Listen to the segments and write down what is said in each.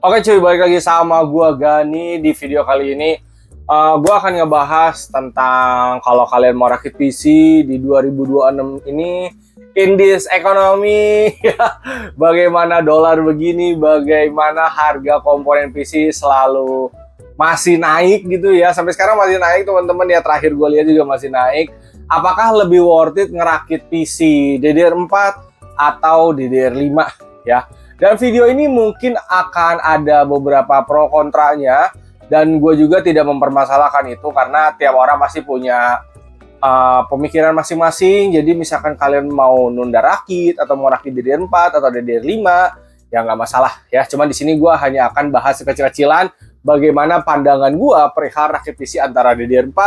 Oke cuy, balik lagi sama gua Gani. Di video kali ini gua akan ngebahas tentang kalau kalian mau rakit PC di 2026 ini in this economy ya, bagaimana dolar begini, bagaimana harga komponen PC selalu masih naik gitu ya. Sampai sekarang masih naik teman-teman ya, terakhir gue lihat juga masih naik. Apakah lebih worth it ngerakit PC DDR4 atau DDR5 ya? Dan video ini mungkin akan ada beberapa pro kontranya, dan gue juga tidak mempermasalahkan itu karena tiap orang pasti punya pemikiran masing-masing. Jadi misalkan kalian mau nunda rakit atau mau rakit DDR4 atau DDR5 ya nggak masalah ya. Cuman di sini gue hanya akan bahas kecil-kecilan bagaimana pandangan gue perihal rakit PC antara DDR4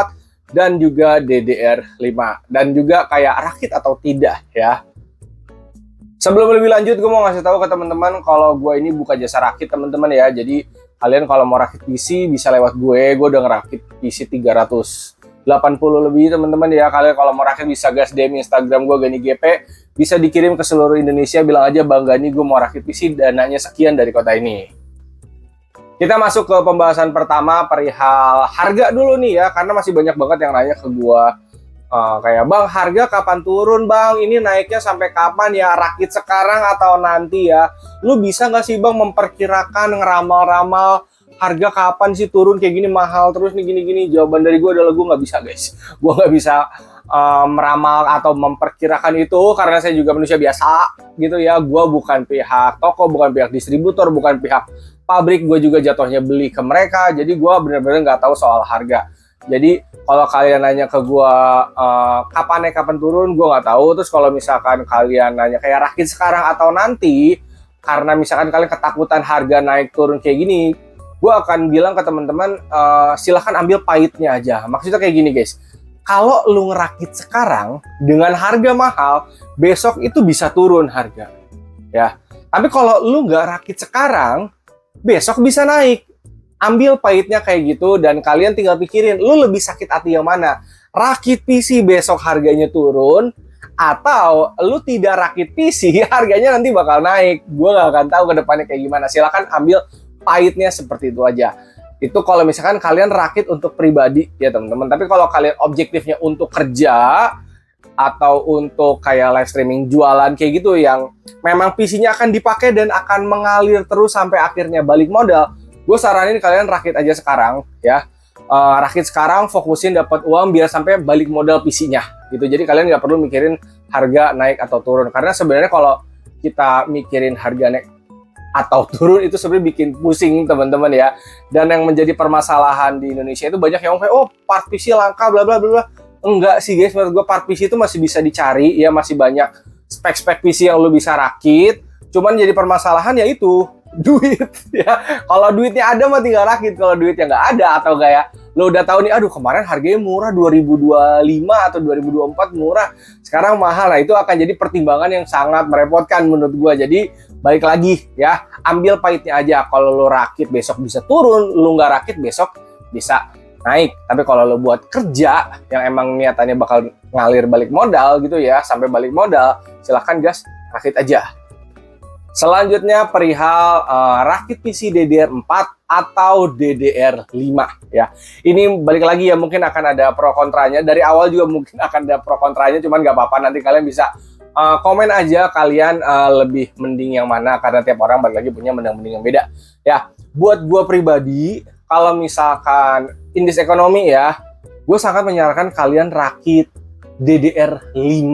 dan juga DDR5, dan juga kayak rakit atau tidak ya. Sebelum lebih lanjut, gue mau ngasih tahu ke teman-teman kalau gue ini buka jasa rakit teman-teman ya. Jadi kalian kalau mau rakit PC bisa lewat gue udah ngerakit PC 380 lebih teman-teman ya. Kalian kalau mau rakit bisa gas DM Instagram gue Gani GP, bisa dikirim ke seluruh Indonesia, bilang aja Bang Gani gue mau rakit PC, dananya sekian dari kota ini. Kita masuk ke pembahasan pertama perihal harga dulu nih ya, karena masih banyak banget yang nanya ke gue. Kayak Bang, harga kapan turun Bang? Ini naiknya sampai kapan ya? Rakit sekarang atau nanti ya? Lu bisa nggak sih Bang memperkirakan, ngeramal-ramal harga kapan sih turun kayak gini mahal terus nih gini-gini? Jawaban dari gue adalah gue nggak bisa guys. Gue nggak bisa meramal atau memperkirakan itu karena saya juga manusia biasa gitu ya. Gue bukan pihak toko, bukan pihak distributor, bukan pihak pabrik. Gue juga jatuhnya beli ke mereka. Jadi gue benar-benar nggak tahu soal harga. Jadi kalau kalian nanya ke gue kapan turun, gue nggak tahu. Terus kalau misalkan kalian nanya kayak rakit sekarang atau nanti, karena misalkan kalian ketakutan harga naik turun kayak gini, gue akan bilang ke teman-teman silahkan ambil pahitnya aja. Maksudnya kayak gini guys, kalau lu ngerakit sekarang dengan harga mahal, besok itu bisa turun harga ya. Tapi kalau lu nggak rakit sekarang, besok bisa naik. Ambil pahitnya kayak gitu, dan kalian tinggal pikirin lu lebih sakit hati yang mana, rakit PC besok harganya turun atau lu tidak rakit PC harganya nanti bakal naik. Gue gak akan tahu ke depannya kayak gimana. Silakan ambil pahitnya seperti itu aja. Itu kalau misalkan kalian rakit untuk pribadi ya teman-teman. Tapi kalau kalian objektifnya untuk kerja atau untuk kayak live streaming, jualan kayak gitu yang memang PC-nya akan dipakai dan akan mengalir terus sampai akhirnya balik modal, gue saranin kalian rakit aja sekarang ya. Rakit sekarang, fokusin dapat uang biar sampai balik modal PC-nya gitu. Jadi kalian nggak perlu mikirin harga naik atau turun, karena sebenarnya kalau kita mikirin harga naik atau turun itu sebenarnya bikin pusing teman-teman ya. Dan yang menjadi permasalahan di Indonesia itu banyak yang kayak oh part PC langka bla bla bla. Enggak sih guys, menurut gue part PC itu masih bisa dicari ya, masih banyak spek-spek PC yang lu bisa rakit. Cuman jadi permasalahan yaitu duit ya. Kalau duitnya ada mah tinggal rakit, kalau duitnya nggak ada atau kayak lo udah tahu nih, aduh kemarin harganya murah 2025 atau 2024 murah, sekarang mahal, nah itu akan jadi pertimbangan yang sangat merepotkan menurut gua. Jadi balik lagi ya, ambil pahitnya aja. Kalau lo rakit besok bisa turun, lo nggak rakit besok bisa naik. Tapi kalau lo buat kerja yang emang niatannya bakal ngalir balik modal gitu ya, sampai balik modal, silahkan gas rakit aja. Selanjutnya perihal rakit PC DDR4 atau DDR5 ya. Ini balik lagi ya, mungkin akan ada pro kontranya. Dari awal juga mungkin akan ada pro kontranya, cuman nggak apa-apa, nanti kalian bisa komen aja kalian lebih mending yang mana, karena tiap orang balik lagi punya mending yang beda ya. Buat gue pribadi, kalau misalkan in this economy ya, gue sangat menyarankan kalian rakit DDR5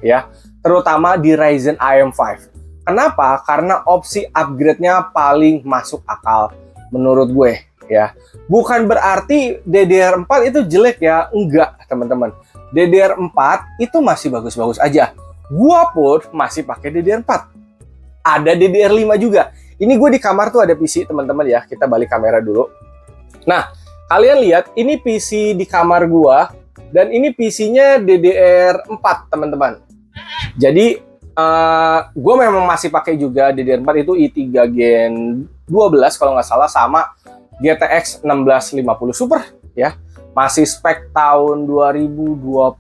ya, terutama di Ryzen AM5. Kenapa? Karena opsi upgrade-nya paling masuk akal menurut gue ya. Bukan berarti DDR4 itu jelek ya, enggak teman-teman. DDR4 itu masih bagus-bagus aja. Gua pun masih pakai DDR4. Ada DDR5 juga. Ini gue di kamar tuh ada PC teman-teman ya. Kita balik kamera dulu. Nah, kalian lihat ini PC di kamar gua, dan ini PC-nya DDR4 teman-teman. Jadi gue memang masih pakai juga DDR4 itu i3 Gen 12 kalau nggak salah, sama GTX 1650 Super ya. Masih spek tahun 2021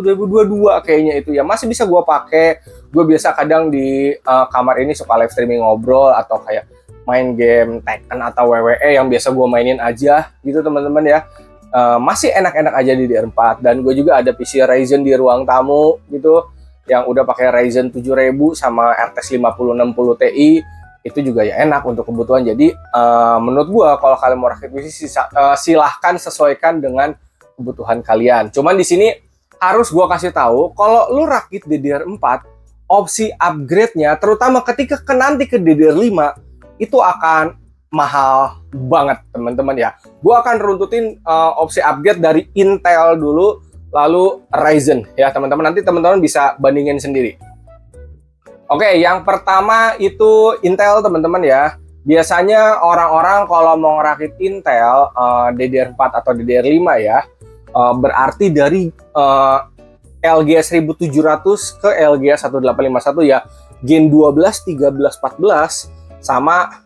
2022 kayaknya itu ya, masih bisa gue pakai. Gue biasa kadang di kamar ini suka live streaming ngobrol atau kayak main game Tekken atau WWE yang biasa gue mainin aja gitu teman-teman ya. Masih enak-enak aja di DDR4. Dan gue juga ada PC Ryzen di ruang tamu gitu yang udah pakai Ryzen 7000 sama RTX 5060 Ti. Itu juga ya enak untuk kebutuhan. Jadi menurut gue kalau kalian mau rakit PC silahkan sesuaikan dengan kebutuhan kalian. Cuman di sini harus gue kasih tahu kalau lu rakit DDR4, opsi upgrade-nya terutama ketika nanti ke DDR5 itu akan mahal banget teman-teman ya. Gue akan runtutin opsi upgrade dari Intel dulu, lalu Ryzen ya teman-teman. Nanti teman-teman bisa bandingin sendiri. Oke, yang pertama itu Intel teman-teman ya. Biasanya orang-orang kalau mau ngerakit Intel DDR4 atau DDR5 ya, berarti dari LGA 1700 ke LGA 1851 ya, Gen 12, 13, 14 sama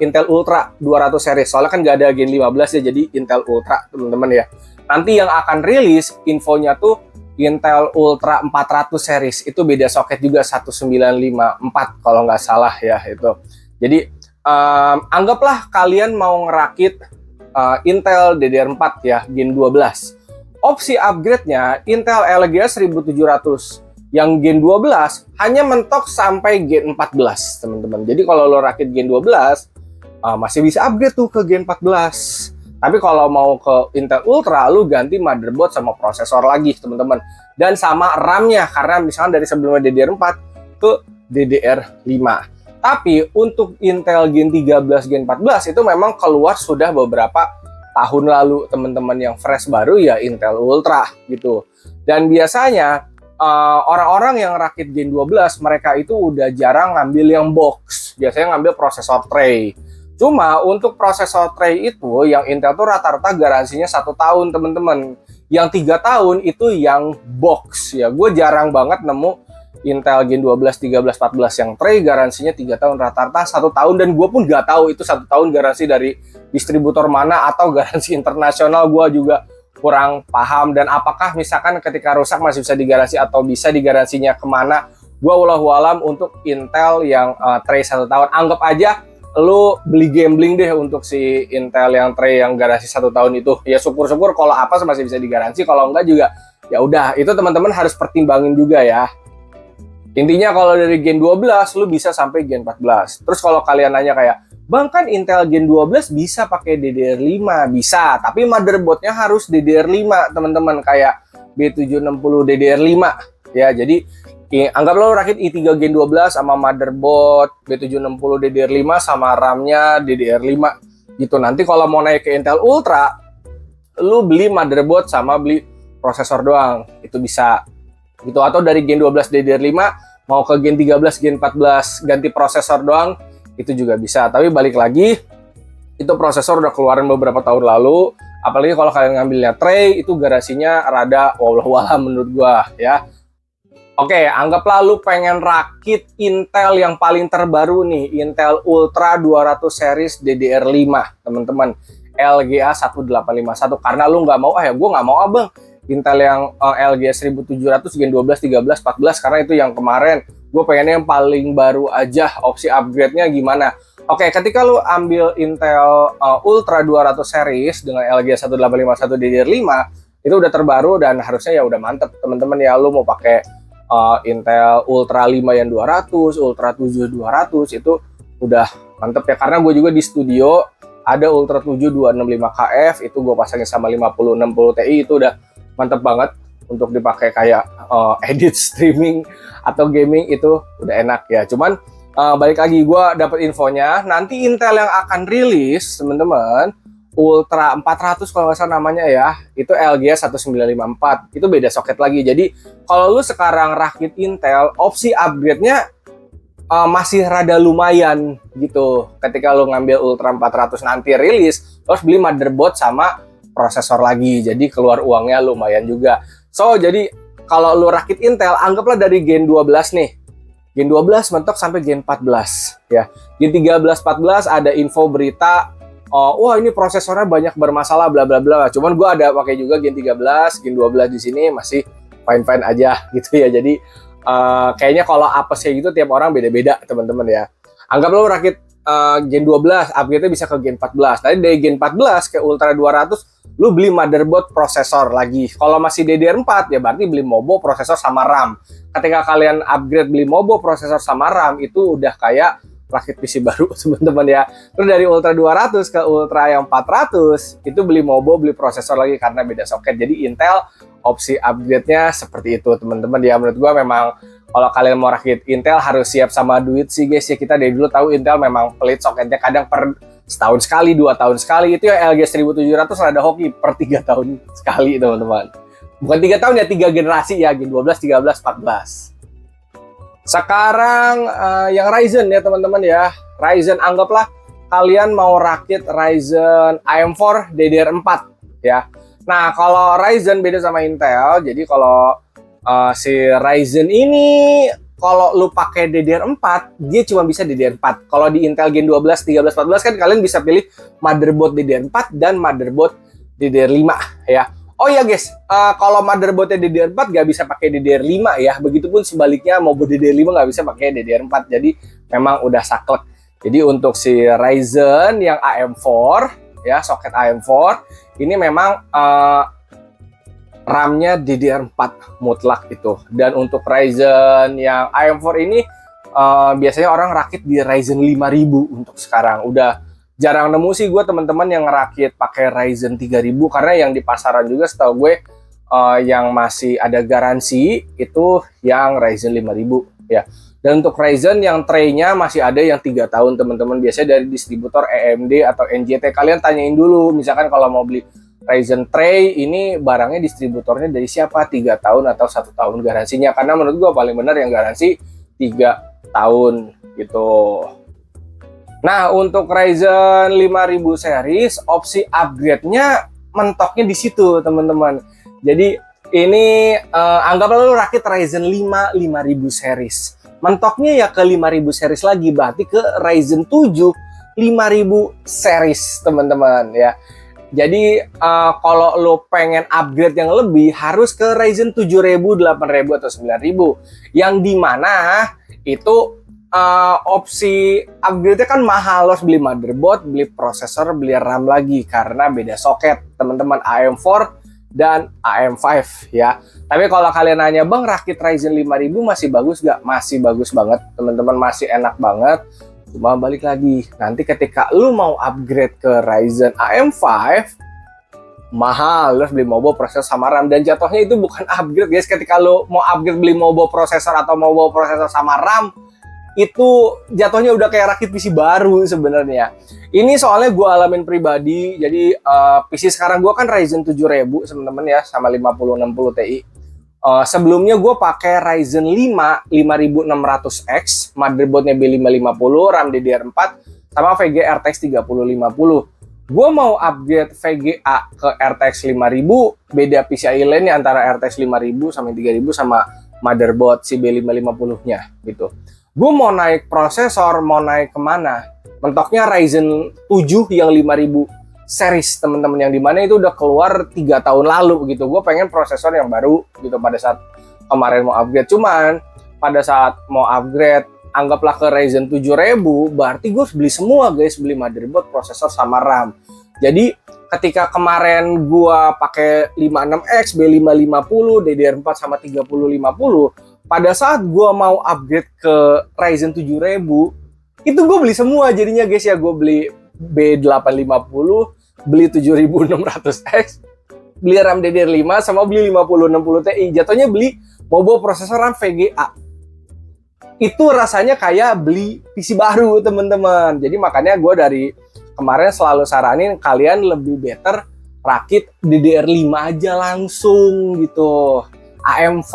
Intel Ultra 200 series. Soalnya kan nggak ada Gen 15 ya, jadi Intel Ultra teman-teman ya. Nanti yang akan rilis infonya tuh Intel Ultra 400 series, itu beda soket juga 1954 kalau nggak salah ya itu. Jadi anggaplah kalian mau ngerakit Intel DDR4 ya, Gen 12. Opsi upgrade-nya Intel LGA 1700 yang Gen 12 hanya mentok sampai Gen 14 teman-teman. Jadi kalau lo rakit Gen 12 masih bisa upgrade tuh ke Gen 14. Tapi kalau mau ke Intel Ultra, lu ganti motherboard sama prosesor lagi teman-teman. Dan sama RAM-nya, karena misalnya dari sebelumnya DDR4 ke DDR5. Tapi untuk Intel Gen 13, Gen 14 itu memang keluar sudah beberapa tahun lalu teman-teman. Yang fresh baru ya Intel Ultra gitu. Dan biasanya orang-orang yang rakit Gen 12 mereka itu udah jarang ngambil yang box. Biasanya ngambil prosesor tray. Cuma untuk prosesor tray itu yang Intel tuh rata-rata garansinya 1 tahun teman-teman. Yang 3 tahun itu yang box ya. Gue jarang banget nemu Intel Gen 12, 13, 14 yang tray garansinya 3 tahun, rata-rata 1 tahun. Dan gue pun gak tahu itu 1 tahun garansi dari distributor mana atau garansi internasional, gue juga kurang paham. Dan apakah misalkan ketika rusak masih bisa digaransi atau bisa digaransinya kemana, gue wallahualam. Untuk Intel yang tray 1 tahun, anggap aja lu beli gambling deh untuk si Intel yang tray yang garansi 1 tahun itu. Ya syukur-syukur kalau apa masih bisa digaransi, kalau enggak juga ya udah. Itu teman-teman harus pertimbangin juga ya. Intinya kalau dari Gen 12 lu bisa sampai Gen 14. Terus kalau kalian nanya kayak, "Bang, kan Intel Gen 12 bisa pakai DDR5." Bisa, tapi motherboardnya harus DDR5 teman-teman, kayak B760 DDR5 ya. Jadi anggaplah lo rakit i3 Gen 12 sama motherboard B760 DDR5 sama RAM-nya DDR5 gitu. Nanti kalau mau naik ke Intel Ultra, lu beli motherboard sama beli prosesor doang, itu bisa gitu. Atau dari Gen 12 DDR5 mau ke Gen 13, Gen 14 ganti prosesor doang, itu juga bisa. Tapi balik lagi, itu prosesor udah keluaran beberapa tahun lalu. Apalagi kalau kalian ngambilnya tray, itu garansinya rada wallahualam menurut gua ya. Oke, anggaplah lu pengen rakit Intel yang paling terbaru nih, Intel Ultra 200 series DDR5 teman-teman, LGA 1851. Karena lu nggak mau, ya gue nggak mau abang Intel yang LGA 1700 Gen 12, 13, 14, karena itu yang kemarin. Gue pengennya yang paling baru aja. Opsi upgrade-nya gimana? Oke, ketika lu ambil Intel Ultra 200 series dengan LGA 1851 DDR5, itu udah terbaru dan harusnya ya udah mantep teman-teman ya. Lu mau pakai Intel Ultra 5 yang 200, Ultra 7 200, itu udah mantep ya. Karena gue juga di studio ada Ultra 7 265KF, itu gue pasangin sama 5060 Ti, itu udah mantep banget untuk dipakai kayak edit streaming atau gaming, itu udah enak ya. Cuman balik lagi, gue dapet infonya nanti Intel yang akan rilis teman-teman, Ultra 400 kalau nggak salah namanya ya, itu LGA 1954, itu beda soket lagi. Jadi kalau lu sekarang rakit Intel, opsi upgrade-nya masih rada lumayan gitu. Ketika lu ngambil Ultra 400 nanti rilis, terus beli motherboard sama prosesor lagi, jadi keluar uangnya lumayan juga. So jadi kalau lu rakit Intel, anggaplah dari Gen 12 nih, Gen 12 mentok sampai Gen 14 ya. Gen 13, 14 ada info berita, wah ini prosesornya banyak bermasalah bla bla bla. Cuman gue ada pakai juga Gen 13, Gen 12 di sini masih fine-fine aja gitu ya. Jadi kayaknya kalau apesnya gitu tiap orang beda-beda teman-teman ya. Anggap lo rakit Gen 12, upgrade-nya bisa ke Gen 14. Tadi dari Gen 14 ke Ultra 200, lu beli motherboard prosesor lagi. Kalau masih DDR4 ya berarti beli Mobo prosesor sama RAM. Ketika kalian upgrade beli Mobo prosesor sama RAM, itu udah kayak rakit PC baru teman-teman ya. Terus dari Ultra 200 ke Ultra yang 400 itu beli Mobo, beli prosesor lagi karena beda soket. Jadi Intel opsi upgrade-nya seperti itu teman-teman ya. Menurut gua memang kalau kalian mau rakit Intel harus siap sama duit sih guys ya. Kita dari dulu tahu Intel memang pelit soketnya, kadang per setahun sekali, 2 tahun sekali. Itu ya LG 1700 ada hoki per 3 tahun sekali teman-teman. Bukan 3 tahun ya, 3 generasi ya, Gen 12, 13, 14. Sekarang yang Ryzen ya teman-teman ya. Ryzen, anggaplah kalian mau rakit Ryzen AM4 DDR4 ya. Nah kalau Ryzen beda sama Intel. Jadi kalau si Ryzen ini kalau lu pakai DDR4 dia cuma bisa DDR4. Kalau di Intel Gen 12, 13, 14 kan kalian bisa pilih motherboard DDR4 dan motherboard DDR5 ya. Oh ya guys, kalau motherboardnya DDR4 nggak bisa pakai DDR5 ya. Begitupun sebaliknya mau DDR5 nggak bisa pakai DDR4. Jadi memang udah saklek. Jadi untuk si Ryzen yang AM4 ya, soket AM4 ini memang RAM-nya DDR4 mutlak itu. Dan untuk Ryzen yang AM4 ini biasanya orang rakit di Ryzen 5000 untuk sekarang. Udah jarang nemu sih gue teman-teman yang ngerakit pakai Ryzen 3000 karena yang di pasaran juga setahu gue yang masih ada garansi itu yang Ryzen 5000 ya. Dan untuk Ryzen yang tray-nya masih ada yang 3 tahun teman-teman, biasanya dari distributor AMD atau NJT. Kalian tanyain dulu misalkan kalau mau beli Ryzen tray ini barangnya distributornya dari siapa, 3 tahun atau 1 tahun garansinya, karena menurut gue paling benar yang garansi 3 tahun gitu. Nah untuk Ryzen 5000 series opsi upgrade-nya mentoknya di situ teman-teman. Jadi ini anggaplah lu rakit Ryzen 5 5000 series, mentoknya ya ke 5000 series lagi, berarti ke Ryzen 7 5000 series teman-teman ya. Jadi kalau lo pengen upgrade yang lebih harus ke Ryzen 7000, 8000 atau 9000, yang dimana itu opsi upgrade-nya kan mahal. Lo harus beli motherboard, beli prosesor, beli RAM lagi karena beda soket teman-teman, AM4 dan AM5 ya. Tapi kalau kalian nanya bang rakit Ryzen 5000 masih bagus gak? Masih bagus banget teman-teman, masih enak banget. Cuma balik lagi, nanti ketika lu mau upgrade ke Ryzen AM5 mahal, lu harus beli Mobo prosesor sama RAM. Dan jatuhnya itu bukan upgrade guys. Ketika lu mau upgrade beli Mobo prosesor atau Mobo prosesor sama RAM, itu jatuhnya udah kayak rakit PC baru sebenarnya. Ini soalnya gue alamin pribadi. Jadi PC sekarang gue kan Ryzen 7000 teman-teman ya, sama 5060 Ti. Sebelumnya gue pakai Ryzen 5 5600X, motherboardnya B550, RAM DDR4, sama VGA RTX 3050. Gue mau upgrade VGA ke RTX 5000, beda PCIe lane antara RTX 5000 sama 3000 sama motherboard si B550-nya gitu. Gue mau naik prosesor, mau naik kemana? Mentoknya Ryzen 7 yang 5000 series teman-teman, yang dimana itu udah keluar 3 tahun lalu gitu. Gue pengen prosesor yang baru gitu pada saat kemarin mau upgrade. Cuman pada saat mau upgrade anggaplah ke Ryzen 7000, berarti gue harus beli semua guys, beli motherboard, prosesor sama RAM. Jadi ketika kemarin gue pakai 56X, B550, DDR4 sama 3050, pada saat gue mau upgrade ke Ryzen 7000 itu gue beli semua jadinya guys ya. Gue beli B850, beli 7600X, beli RAM DDR5 sama beli 5060 Ti. Jatuhnya beli Mobo prosesor RAM VGA. Itu rasanya kayak beli PC baru teman-teman. Jadi makanya gue dari kemarin selalu saranin kalian lebih better rakit DDR5 aja langsung gitu, AM5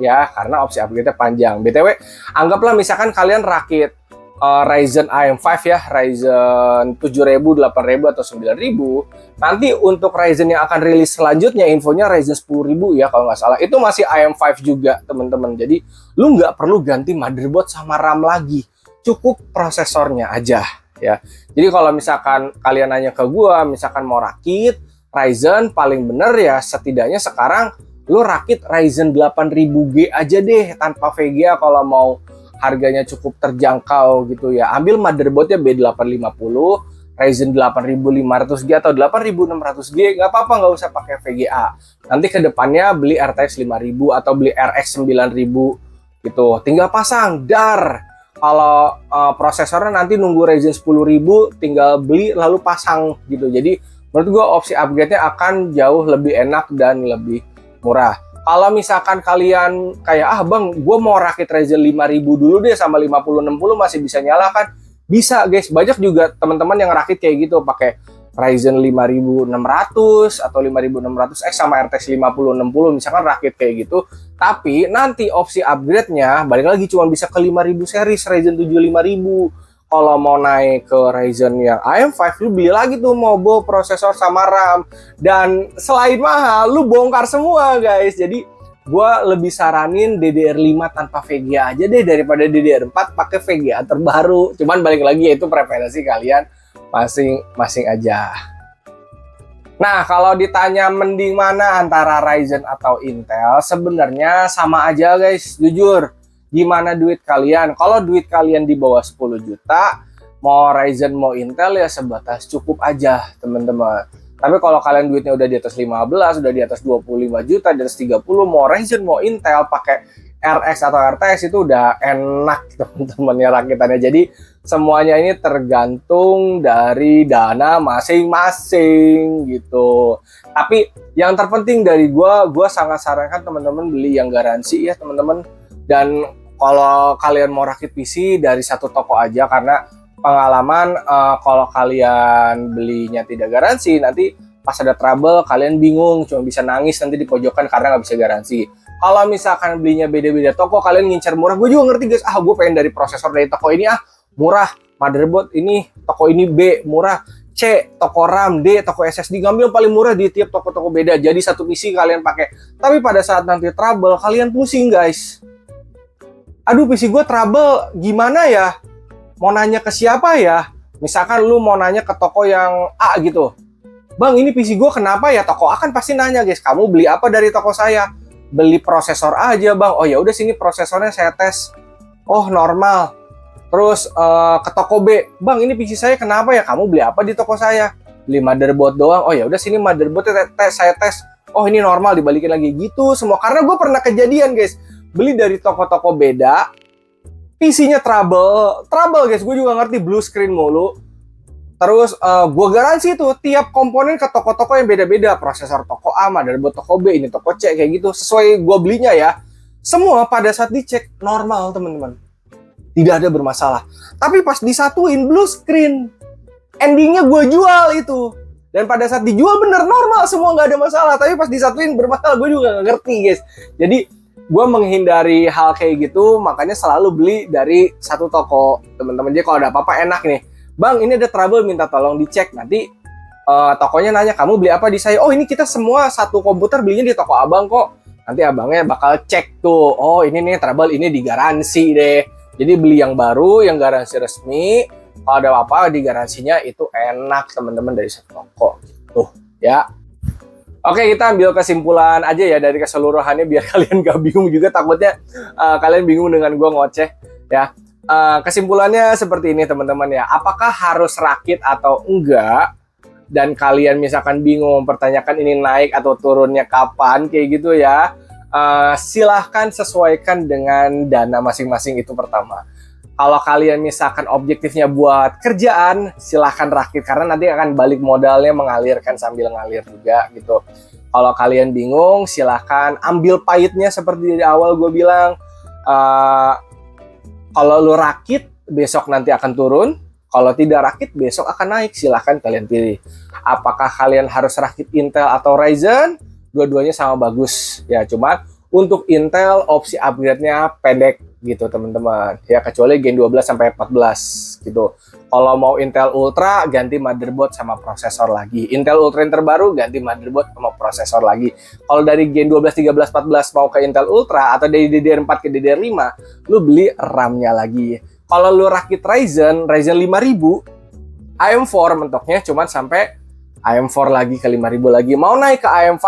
ya, karena opsi upgrade-nya panjang. BTW anggaplah misalkan kalian rakit Ryzen AM5 ya, Ryzen 7000, 8000 atau 9000. Nanti untuk Ryzen yang akan rilis selanjutnya infonya Ryzen 10000 ya kalau nggak salah. Itu masih AM5 juga teman-teman. Jadi lu nggak perlu ganti motherboard sama RAM lagi. Cukup prosesornya aja ya. Jadi kalau misalkan kalian nanya ke gua, misalkan mau rakit Ryzen paling bener ya setidaknya sekarang lu rakit Ryzen 8000G aja deh tanpa VGA kalau mau harganya cukup terjangkau gitu ya. Ambil motherboardnya B850, Ryzen 8500G atau 8600G, nggak apa-apa, nggak usah pakai VGA. Nanti ke depannya beli RTX 5000 atau beli RX 9000 gitu. Tinggal pasang, dar. Kalau prosesornya nanti nunggu Ryzen 10000, tinggal beli lalu pasang gitu. Jadi menurut gue opsi upgrade-nya akan jauh lebih enak dan lebih murah. Kalau misalkan kalian kayak, bang, gue mau rakit Ryzen 5000 dulu deh sama 5060 masih bisa nyala kan? Bisa guys, banyak juga teman-teman yang rakit kayak gitu pakai Ryzen 5600 atau 5600X sama RTX 5060 misalkan rakit kayak gitu. Tapi nanti opsi upgrade-nya balik lagi cuma bisa ke 5000 series Ryzen 7 5000. Kalau mau naik ke Ryzen yang AM5, lu beli lagi tuh mobo, prosesor sama RAM. Dan selain mahal, lu bongkar semua guys. Jadi gua lebih saranin DDR5 tanpa VGA aja deh daripada DDR4 pakai VGA terbaru. Cuman balik lagi itu preferensi kalian masing-masing aja. Nah, kalau ditanya mending mana antara Ryzen atau Intel, sebenarnya sama aja guys, jujur. Gimana duit kalian? Kalau duit kalian di bawah 10 juta, mau Ryzen mau Intel ya sebatas cukup aja teman-teman. Tapi kalau kalian duitnya udah di atas 15, udah di atas 25 juta, di atas 30, mau Ryzen mau Intel pakai RX atau RTX itu udah enak teman-teman ya rakitannya. Jadi semuanya ini tergantung dari dana masing-masing gitu. Tapi yang terpenting dari gua sangat sarankan teman-teman beli yang garansi ya teman-teman. Dan kalau kalian mau rakit PC dari satu toko aja, karena pengalaman kalau kalian belinya tidak garansi, nanti pas ada trouble kalian bingung, cuma bisa nangis nanti di pojokan karena nggak bisa garansi. Kalau misalkan belinya beda-beda toko, kalian ngincar murah, gue juga ngerti guys, gue pengen dari prosesor dari toko ini murah, motherboard ini, toko ini B, murah, C, toko RAM, D, toko SSD, ngambil yang paling murah di tiap toko-toko beda, jadi satu PC kalian pakai. Tapi pada saat nanti trouble, kalian pusing guys. Aduh PC gue trouble, gimana ya? Mau nanya ke siapa ya? Misalkan lu mau nanya ke toko yang A gitu. Bang, ini PC gue kenapa ya? Toko A kan pasti nanya guys, kamu beli apa dari toko saya? Beli prosesor aja bang. Oh ya udah sini prosesornya saya tes. Oh normal. Terus ke toko B, bang ini PC saya kenapa ya? Kamu beli apa di toko saya? Beli motherboard doang. Oh ya udah sini motherboardnya saya tes. Oh ini normal, dibalikin lagi gitu semua. Karena gue pernah kejadian guys, beli dari toko-toko beda, PC-nya trouble guys, gue juga ngerti blue screen mulu. Terus gue garansi tuh tiap komponen ke toko-toko yang beda-beda, prosesor toko A, motherboard toko B, ini toko C kayak gitu, sesuai gue belinya ya. Semua pada saat dicek normal teman-teman, tidak ada bermasalah. Tapi pas disatuin blue screen, endingnya gue jual itu. Dan pada saat dijual bener normal, semua nggak ada masalah. Tapi pas disatuin bermasalah, gue juga nggak ngerti guys. Jadi gue menghindari hal kayak gitu, makanya selalu beli dari satu toko teman-teman. Jadi kalau ada apa-apa enak nih, bang ini ada trouble minta tolong dicek. Nanti tokonya nanya, kamu beli apa di saya? Oh ini kita semua satu komputer belinya di toko abang kok. Nanti abangnya bakal cek tuh, oh ini nih trouble, ini digaransi deh. Jadi beli yang baru, yang garansi resmi. Kalau ada apa-apa di garansinya itu enak teman-teman dari satu toko gitu ya. Oke, kita ambil kesimpulan aja ya dari keseluruhannya biar kalian gak bingung juga, takutnya kalian bingung dengan gue ngoceh ya. Kesimpulannya seperti ini teman-teman ya. Apakah harus rakit atau enggak? Dan kalian misalkan bingung mempertanyakan ini naik atau turunnya kapan kayak gitu ya. Silahkan sesuaikan dengan dana masing-masing itu pertama. Kalau kalian misalkan objektifnya buat kerjaan, silahkan rakit karena nanti akan balik modalnya mengalirkan sambil ngalir juga gitu. Kalau kalian bingung, silahkan ambil pahitnya seperti di awal gue bilang. Kalau lu rakit, besok nanti akan turun. Kalau tidak rakit, besok akan naik. Silahkan kalian pilih. Apakah kalian harus rakit Intel atau Ryzen? Dua-duanya sama bagus. Ya, cuma untuk Intel opsi upgrade-nya pendek gitu teman-teman ya, kecuali Gen 12 sampai 14 gitu. Kalau mau Intel Ultra ganti motherboard sama prosesor lagi. Intel Ultra yang terbaru ganti motherboard sama prosesor lagi. Kalau dari Gen 12, 13, 14 mau ke Intel Ultra atau dari DDR4 ke DDR5, lu beli RAM-nya lagi. Kalau lu rakit Ryzen 5000, AM4 mentoknya cuman sampai AM4 lagi ke 5000 lagi. Mau naik ke AM5,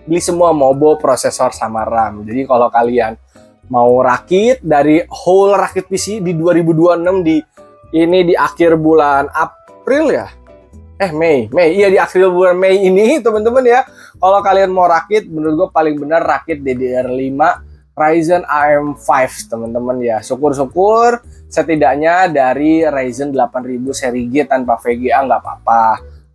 beli semua mobo, prosesor sama RAM. Jadi kalau kalian mau rakit dari whole rakit PC di 2026 di akhir bulan April ya. Mei, iya di akhir bulan Mei ini teman-teman ya. Kalau kalian mau rakit, menurut gue paling benar rakit DDR5 Ryzen AM5 teman-teman ya. Syukur-syukur setidaknya dari Ryzen 8000 seri G tanpa VGA nggak apa-apa.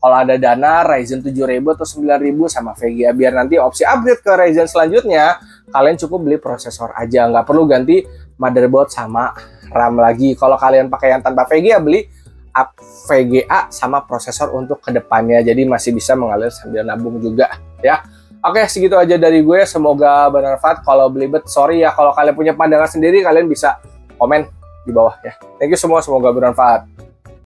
Kalau ada dana Ryzen 7000 atau 9000 sama VGA, biar nanti opsi upgrade ke Ryzen selanjutnya kalian cukup beli prosesor aja, nggak perlu ganti motherboard sama RAM lagi. Kalau kalian pakai yang tanpa VGA, beli VGA sama prosesor untuk kedepannya, jadi masih bisa mengalir sambil nabung juga ya. Oke, segitu aja dari gue, semoga bermanfaat. Kalau belibet sorry ya, kalau kalian punya pandangan sendiri kalian bisa komen di bawah ya. Thank you semua, semoga bermanfaat.